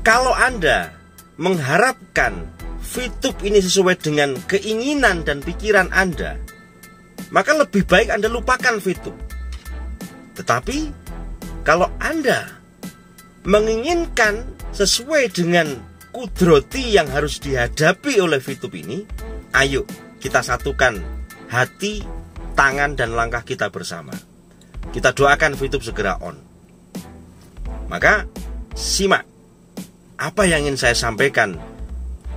Kalau Anda mengharapkan VTube ini sesuai dengan keinginan dan pikiran Anda, maka lebih baik Anda lupakan VTube. Tetapi kalau Anda menginginkan sesuai dengan kudroti yang harus dihadapi oleh VTube ini, ayo kita satukan hati, tangan, dan langkah kita bersama. Kita doakan VTube segera on. Maka simak apa yang ingin saya sampaikan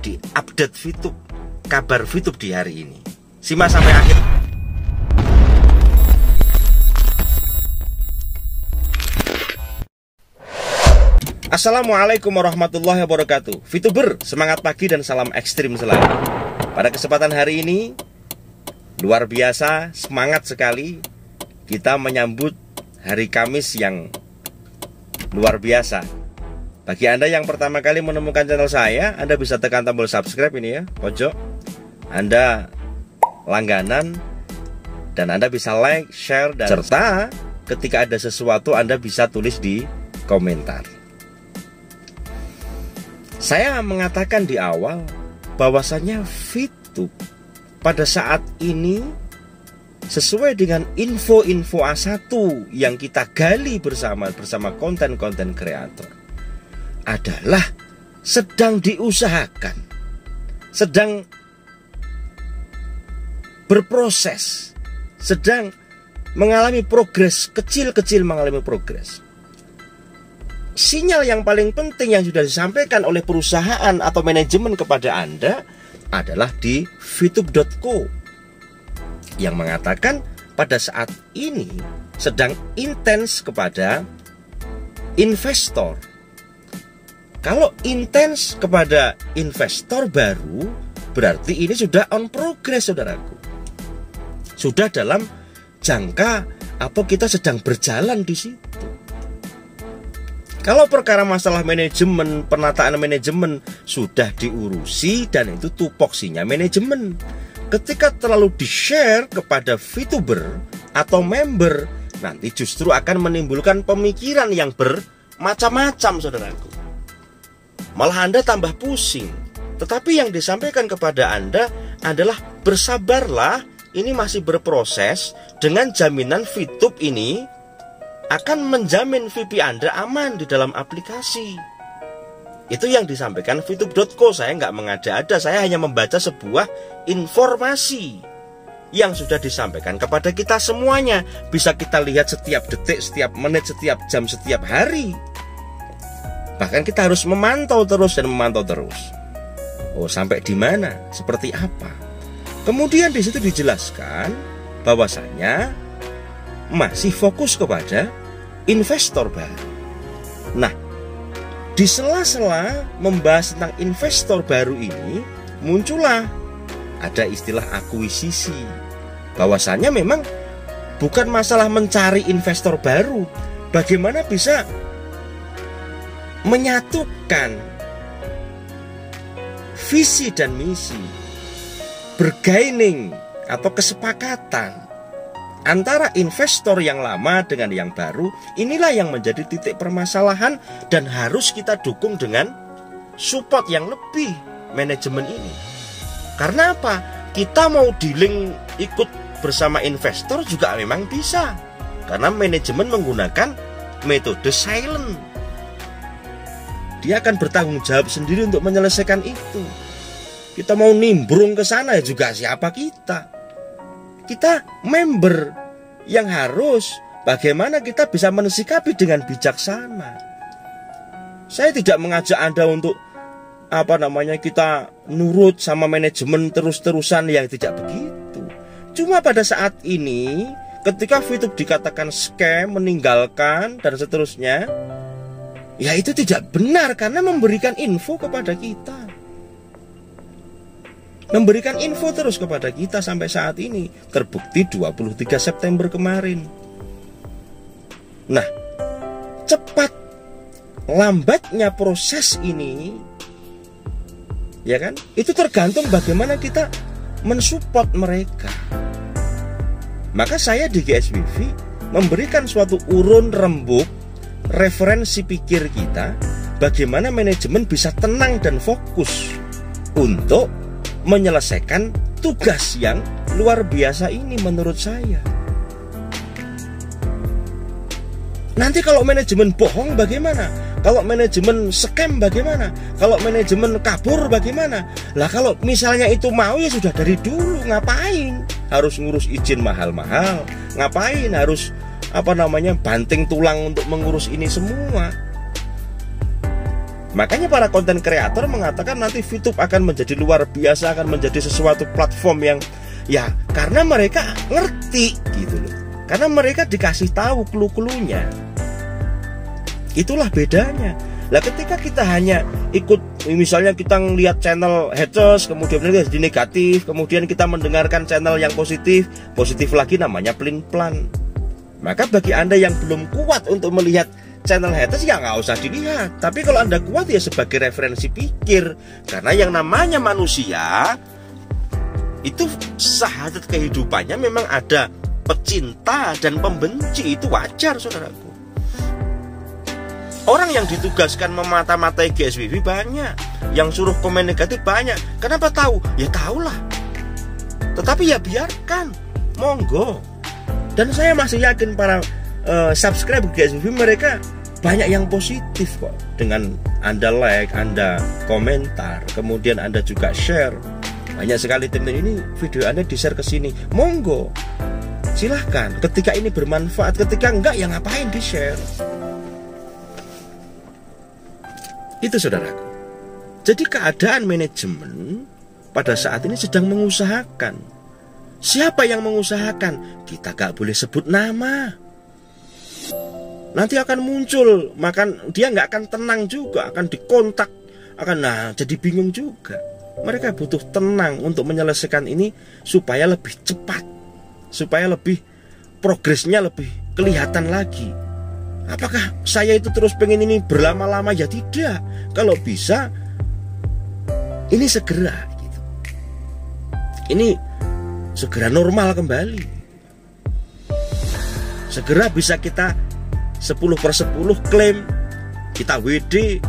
di update VTube, kabar VTube di hari ini. Simak sampai akhir. Assalamualaikum warahmatullahi wabarakatuh. VTuber, semangat pagi dan salam ekstrim selalu. Pada kesempatan hari ini, luar biasa, semangat sekali kita menyambut hari Kamis yang luar biasa. Bagi Anda yang pertama kali menemukan channel saya, Anda bisa tekan tombol subscribe ini ya, pojok. Anda langganan, dan Anda bisa like, share, dan serta ketika ada sesuatu Anda bisa tulis di komentar. Saya mengatakan di awal bahwasanya VTube pada saat ini sesuai dengan info-info A1 yang kita gali bersama konten-konten kreator adalah sedang diusahakan, sedang berproses, sedang mengalami progres, kecil-kecil mengalami progres. Sinyal yang paling penting yang sudah disampaikan oleh perusahaan atau manajemen kepada Anda adalah di VTube.co yang mengatakan pada saat ini sedang intens kepada investor. Kalau intens kepada investor baru, berarti ini sudah on progress, saudaraku. Sudah dalam jangka atau kita sedang berjalan di situ. Kalau perkara masalah manajemen, penataan manajemen sudah diurusi dan itu tupoksinya manajemen. Ketika terlalu di-share kepada VTuber atau member, nanti justru akan menimbulkan pemikiran yang bermacam-macam, saudaraku. Malah Anda tambah pusing. Tetapi yang disampaikan kepada Anda adalah bersabarlah, ini masih berproses. Dengan jaminan VTube ini akan menjamin VP Anda aman di dalam aplikasi. Itu yang disampaikan VTube.co. Saya nggak mengada-ada, saya hanya membaca sebuah informasi yang sudah disampaikan kepada kita semuanya. Bisa kita lihat setiap detik, setiap menit, setiap jam, setiap hari. Bahkan kita harus memantau terus dan memantau terus. Oh, sampai di mana? Seperti apa? Kemudian di situ dijelaskan bahwasanya masih fokus kepada investor baru. Nah, di sela-sela membahas tentang investor baru ini, muncullah ada istilah akuisisi. Bahwasanya memang bukan masalah mencari investor baru. Bagaimana bisa menyatukan visi dan misi, bergaining atau kesepakatan antara investor yang lama dengan yang baru. Inilah yang menjadi titik permasalahan dan harus kita dukung dengan support yang lebih manajemen ini. Karena apa? Kita mau dealing ikut bersama investor juga memang bisa, karena manajemen menggunakan metode silent. Dia akan bertanggung jawab sendiri untuk menyelesaikan itu. Kita mau nimbrung ke sana juga siapa kita? Kita member yang harus bagaimana kita bisa mensikapi dengan bijaksana. Saya tidak mengajak Anda untuk kita nurut sama manajemen terus-terusan, yang tidak begitu. Cuma pada saat ini ketika VTube dikatakan scam, meninggalkan dan seterusnya, ya itu tidak benar, karena memberikan info kepada kita. Memberikan info terus kepada kita sampai saat ini. Terbukti 23 September kemarin. Nah, cepat lambatnya proses ini, ya kan, itu tergantung bagaimana kita mensupport mereka. Maka saya di GSBV memberikan suatu urun rembuk referensi pikir kita bagaimana manajemen bisa tenang dan fokus untuk menyelesaikan tugas yang luar biasa ini menurut saya. Nanti kalau manajemen bohong bagaimana? Kalau manajemen scam bagaimana? Kalau manajemen kabur bagaimana? Lah kalau misalnya itu mau ya sudah dari dulu, ngapain harus ngurus izin mahal-mahal? Ngapain harus banting tulang untuk mengurus ini semua? Makanya para konten kreator mengatakan nanti VTube akan menjadi luar biasa, akan menjadi sesuatu platform yang ya karena mereka ngerti gitu loh. Karena mereka dikasih tahu clue-cluenya. Itulah bedanya. Lah ketika kita hanya ikut, misalnya kita ngelihat channel haters, kemudian jadi negatif, kemudian kita mendengarkan channel yang positif, positif lagi namanya pelin-pelan. Maka bagi Anda yang belum kuat untuk melihat channel haters ya nggak usah dilihat. Tapi kalau Anda kuat ya sebagai referensi pikir. Karena yang namanya manusia itu sahadat kehidupannya memang ada pecinta dan pembenci, itu wajar saudaraku. Orang yang ditugaskan memata-matai GSWB banyak, yang suruh komen negatif banyak. Kenapa tahu? Ya tahulah. Tetapi ya biarkan, monggo. Dan saya masih yakin para subscribe GSWB mereka banyak yang positif kok. Dengan Anda like, Anda komentar, kemudian Anda juga share. Banyak sekali teman ini video Anda di-share ke sini. Monggo. Silahkan, ketika ini bermanfaat, ketika enggak ya ngapain di-share. Itu saudaraku. Jadi keadaan manajemen pada saat ini sedang mengusahakan. Siapa yang mengusahakan? Kita gak boleh sebut nama. Nanti akan muncul, dia gak akan tenang juga, akan dikontak, jadi bingung juga. Mereka butuh tenang untuk menyelesaikan ini supaya lebih cepat, supaya lebih progresnya lebih kelihatan lagi. Apakah saya itu terus pengen ini berlama-lama? Ya tidak. Kalau bisa ini segera gitu. Ini segera normal kembali. Segera bisa kita 10/10 klaim, kita WD.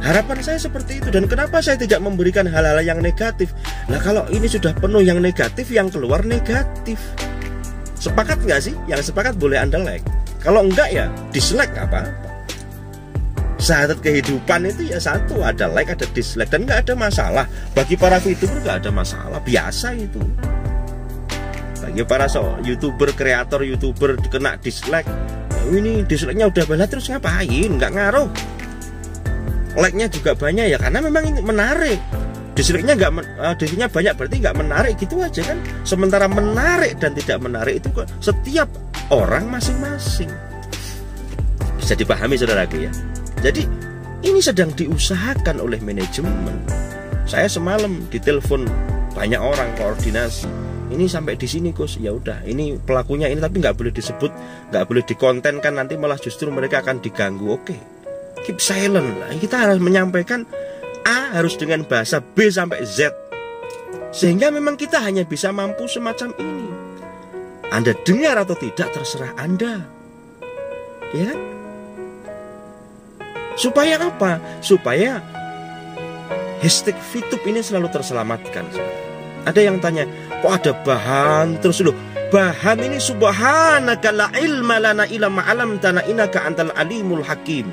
Harapan saya seperti itu. Dan kenapa saya tidak memberikan hal-hal yang negatif? Nah kalau ini sudah penuh yang negatif, yang keluar negatif. Sepakat nggak sih? Yang sepakat boleh Anda like. Kalau enggak ya dislike nggak apa-apa. Sahadat kehidupan itu ya satu, ada like ada dislike, dan nggak ada masalah. Bagi para VTuber nggak ada masalah, biasa itu. Bagi para YouTuber, kreator YouTuber kena dislike, ini dislike-nya udah banyak terus ngapain? Nggak ngaruh. Like-nya juga banyak ya karena memang ini menarik. Dislike-nya dislike-nya banyak berarti nggak menarik gitu aja kan. Sementara menarik dan tidak menarik itu setiap orang masing-masing. Bisa dipahami saudaraku ya. Jadi ini sedang diusahakan oleh manajemen. Saya semalam ditelepon banyak orang koordinasi. Ini sampai di sini Gus. Ya udah, ini pelakunya ini tapi nggak boleh disebut, nggak boleh dikontenkan, nanti malah justru mereka akan diganggu. Oke, keep silent lah. Kita harus menyampaikan A harus dengan bahasa B sampai Z. Sehingga memang kita hanya bisa mampu semacam ini. Anda dengar atau tidak terserah Anda. Ya. Supaya apa? Supaya hashtag VTube ini selalu terselamatkan. Ada yang tanya, kok ada bahan terus loh? Bahan ini subhanaka la ilma lana illa ma 'allamtana innaka antal alimul hakim.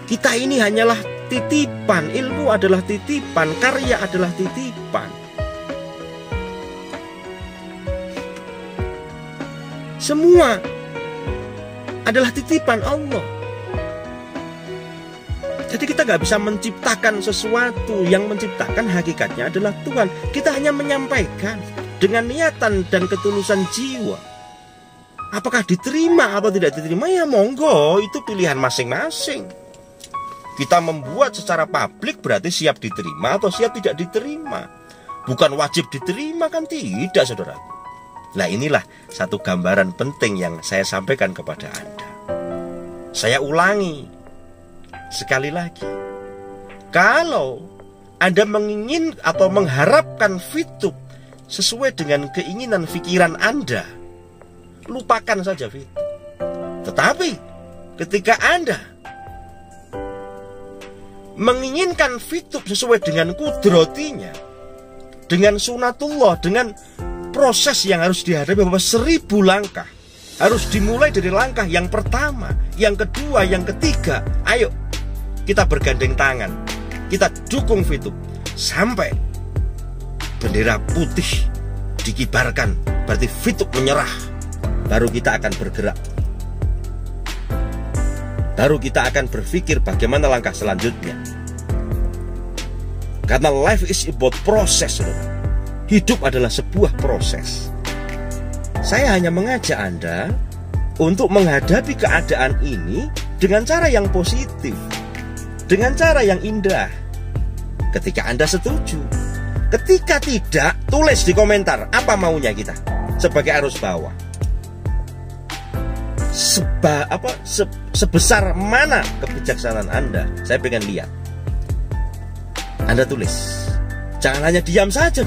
Kita ini hanyalah titipan, ilmu adalah titipan, karya adalah titipan. Semua adalah titipan Allah. Jadi kita gak bisa menciptakan sesuatu. Yang menciptakan hakikatnya adalah Tuhan. Kita hanya menyampaikan dengan niatan dan ketulusan jiwa. Apakah diterima atau tidak diterima? Ya monggo, itu pilihan masing-masing. Kita membuat secara publik berarti siap diterima atau siap tidak diterima. Bukan wajib diterima kan tidak saudaraku. Nah inilah satu gambaran penting yang saya sampaikan kepada Anda. Saya ulangi sekali lagi. Kalau Anda mengingin atau mengharapkan VTube sesuai dengan keinginan pikiran Anda, lupakan saja VTube. Tetapi ketika Anda menginginkan fitub sesuai dengan kudrotinya, dengan sunatullah, dengan proses yang harus dihadapi bahwa 1000 langkah. Harus dimulai dari langkah yang pertama, yang kedua, yang ketiga. Ayo kita bergandeng tangan, kita dukung fitub sampai bendera putih dikibarkan, berarti fitub menyerah. Baru kita akan bergerak, baru kita akan berpikir bagaimana langkah selanjutnya. Karena life is about proses. Hidup adalah sebuah proses. Saya hanya mengajak Anda untuk menghadapi keadaan ini dengan cara yang positif, dengan cara yang indah. Ketika Anda setuju, ketika tidak, tulis di komentar apa maunya kita sebagai arus bawah. Sebesar mana kebijaksanaan Anda, saya pengen lihat. Anda tulis, jangan hanya diam saja.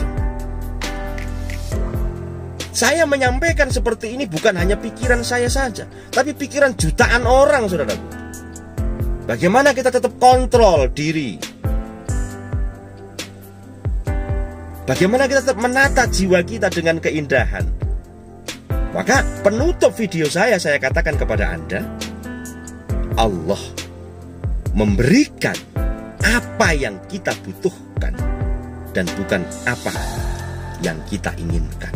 Saya menyampaikan seperti ini bukan hanya pikiran saya saja, tapi pikiran jutaan orang, saudaraku. Bagaimana kita tetap kontrol diri, bagaimana kita tetap menata jiwa kita dengan keindahan. Maka penutup video saya katakan kepada Anda, Allah memberikan apa yang kita butuhkan dan bukan apa yang kita inginkan.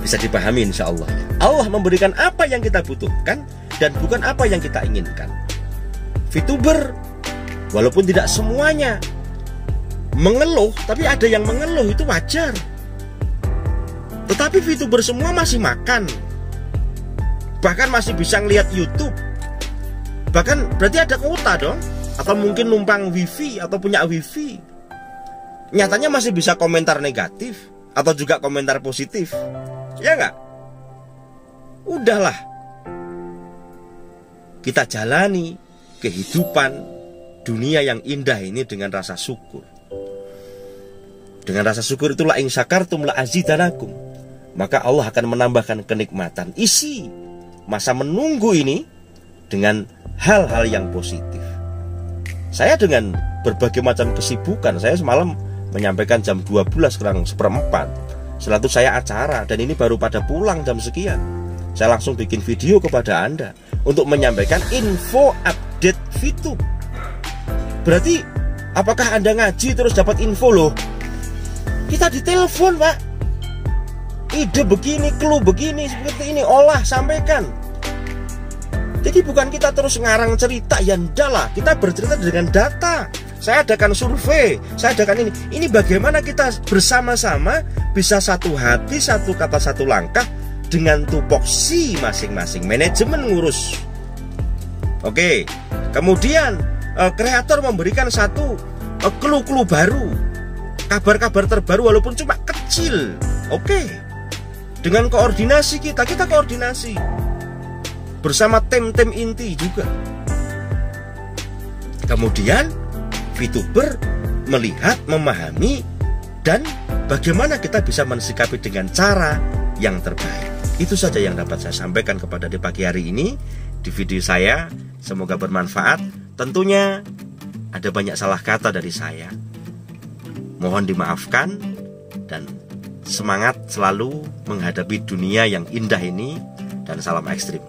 Bisa dipahami insya Allah. Allah memberikan apa yang kita butuhkan dan bukan apa yang kita inginkan. VTuber, walaupun tidak semuanya mengeluh, tapi ada yang mengeluh, itu wajar. Tetapi VTuber semua masih makan, bahkan masih bisa ngeliat YouTube. Bahkan berarti ada kuota dong. Atau mungkin numpang wifi atau punya wifi. Nyatanya masih bisa komentar negatif atau juga komentar positif. Ya enggak? Udahlah, kita jalani kehidupan dunia yang indah ini dengan rasa syukur. Dengan rasa syukur itulah in syakartum la azidanakum. Maka Allah akan menambahkan kenikmatan. Isi masa menunggu ini dengan hal-hal yang positif. Saya dengan berbagai macam kesibukan, saya semalam menyampaikan jam 12:04. Setelah itu saya acara, dan ini baru pada pulang jam sekian. Saya langsung bikin video kepada Anda untuk menyampaikan info update VTube. Berarti apakah Anda ngaji terus dapat info loh? Kita ditelepon, Pak. Ide begini, clue begini, seperti ini, olah, sampaikan. Jadi bukan kita terus ngarang cerita, ya ndahlah, kita bercerita dengan data. Saya adakan survei, saya adakan ini. Ini bagaimana kita bersama-sama bisa satu hati, satu kata, satu langkah dengan tupoksi masing-masing. Manajemen ngurus. Oke. Kemudian kreator memberikan satu clue-clue baru, kabar-kabar terbaru walaupun cuma kecil. Oke. Dengan koordinasi kita koordinasi bersama tim-tim inti juga. Kemudian VTuber melihat, memahami, dan bagaimana kita bisa mensikapi dengan cara yang terbaik. Itu saja yang dapat saya sampaikan kepada di pagi hari ini di video saya. Semoga bermanfaat. Tentunya ada banyak salah kata dari saya, mohon dimaafkan, dan semangat selalu menghadapi dunia yang indah ini, dan salam ekstrim.